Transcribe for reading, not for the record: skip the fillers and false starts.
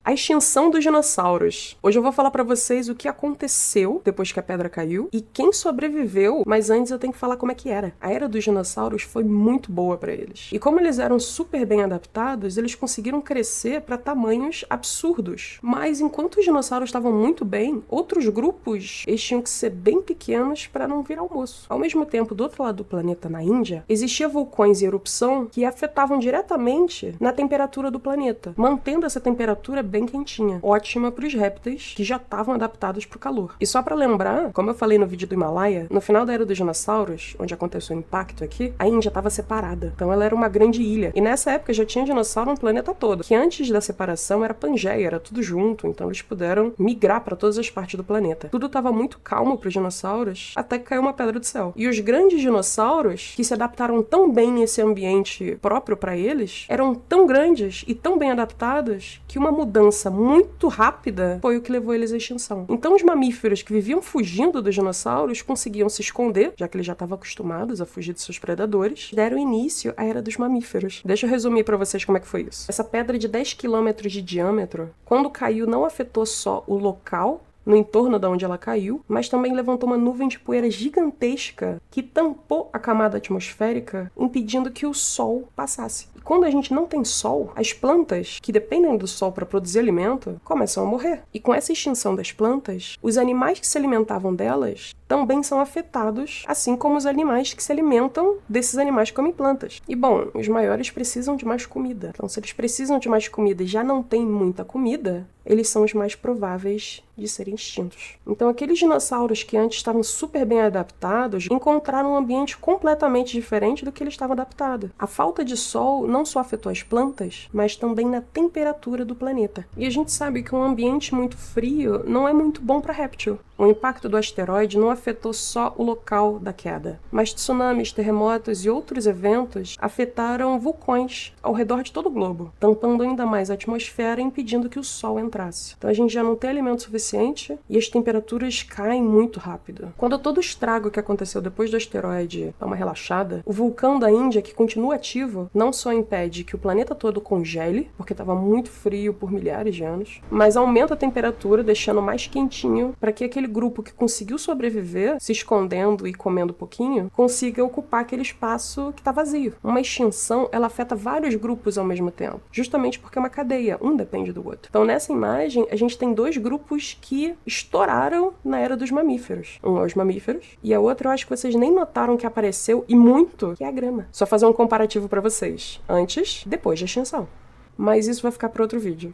A extinção dos dinossauros. Hoje eu vou falar pra vocês o que aconteceu depois que a pedra caiu e quem sobreviveu, mas antes eu tenho que falar como é que era. A era dos dinossauros foi muito boa pra eles. E como eles eram super bem adaptados, eles conseguiram crescer pra tamanhos absurdos. Mas enquanto os dinossauros estavam muito bem, outros grupos eles tinham que ser bem pequenos pra não virar almoço. Ao mesmo tempo, do outro lado do planeta, na Índia, existiam vulcões em erupção que afetavam diretamente na temperatura do planeta, mantendo essa temperatura bem quentinha, ótima para os répteis que já estavam adaptados para o calor. E só para lembrar, como eu falei no vídeo do Himalaia, no final da Era dos Dinossauros, onde aconteceu o impacto aqui, a Índia estava separada, então ela era uma grande ilha. E nessa época já tinha dinossauro no planeta todo, que antes da separação era Pangeia, era tudo junto, então eles puderam migrar para todas as partes do planeta. Tudo estava muito calmo para os dinossauros, até que caiu uma pedra do céu. E os grandes dinossauros, que se adaptaram tão bem nesse ambiente próprio para eles, eram tão grandes e tão bem adaptados que uma mudança muito rápida foi o que levou eles à extinção. Então os mamíferos que viviam fugindo dos dinossauros conseguiam se esconder, já que eles já estavam acostumados a fugir de seus predadores, deram início à era dos mamíferos. Deixa eu resumir para vocês como é que foi isso. Essa pedra de 10 quilômetros de diâmetro, quando caiu, não afetou só o local no entorno de onde ela caiu, mas também levantou uma nuvem de poeira gigantesca que tampou a camada atmosférica, impedindo que o sol passasse. E quando a gente não tem sol, as plantas, que dependem do sol para produzir alimento, começam a morrer. E com essa extinção das plantas, os animais que se alimentavam delas também são afetados, assim como os animais que se alimentam desses animais que comem plantas. E bom, os maiores precisam de mais comida. Então, se eles precisam de mais comida e já não têm muita comida, eles são os mais prováveis de serem extintos. Então, aqueles dinossauros que antes estavam super bem adaptados encontraram um ambiente completamente diferente do que eles estavam adaptados. A falta de sol não só afetou as plantas, mas também na temperatura do planeta. E a gente sabe que um ambiente muito frio não é muito bom para réptil. O impacto do asteroide não afetou só o local da queda, mas tsunamis, terremotos e outros eventos afetaram vulcões ao redor de todo o globo, tampando ainda mais a atmosfera e impedindo que o sol entrasse. Então a gente já não tem alimento suficiente e as temperaturas caem muito rápido. Quando todo o estrago que aconteceu depois do asteroide dá uma relaxada, o vulcão da Índia, que continua ativo, não só impede que o planeta todo congele, porque estava muito frio por milhares de anos, mas aumenta a temperatura, deixando mais quentinho para que aquele grupo que conseguiu sobreviver, se escondendo e comendo pouquinho, consiga ocupar aquele espaço que está vazio. Uma extinção, ela afeta vários grupos ao mesmo tempo, justamente porque é uma cadeia, um depende do outro. Então nessa imagem, a gente tem dois grupos que estouraram na era dos mamíferos. Um é os mamíferos, e a outra eu acho que vocês nem notaram que apareceu, e muito, que é a grama. Só fazer um comparativo para vocês, antes, depois da extinção. Mas isso vai ficar para outro vídeo.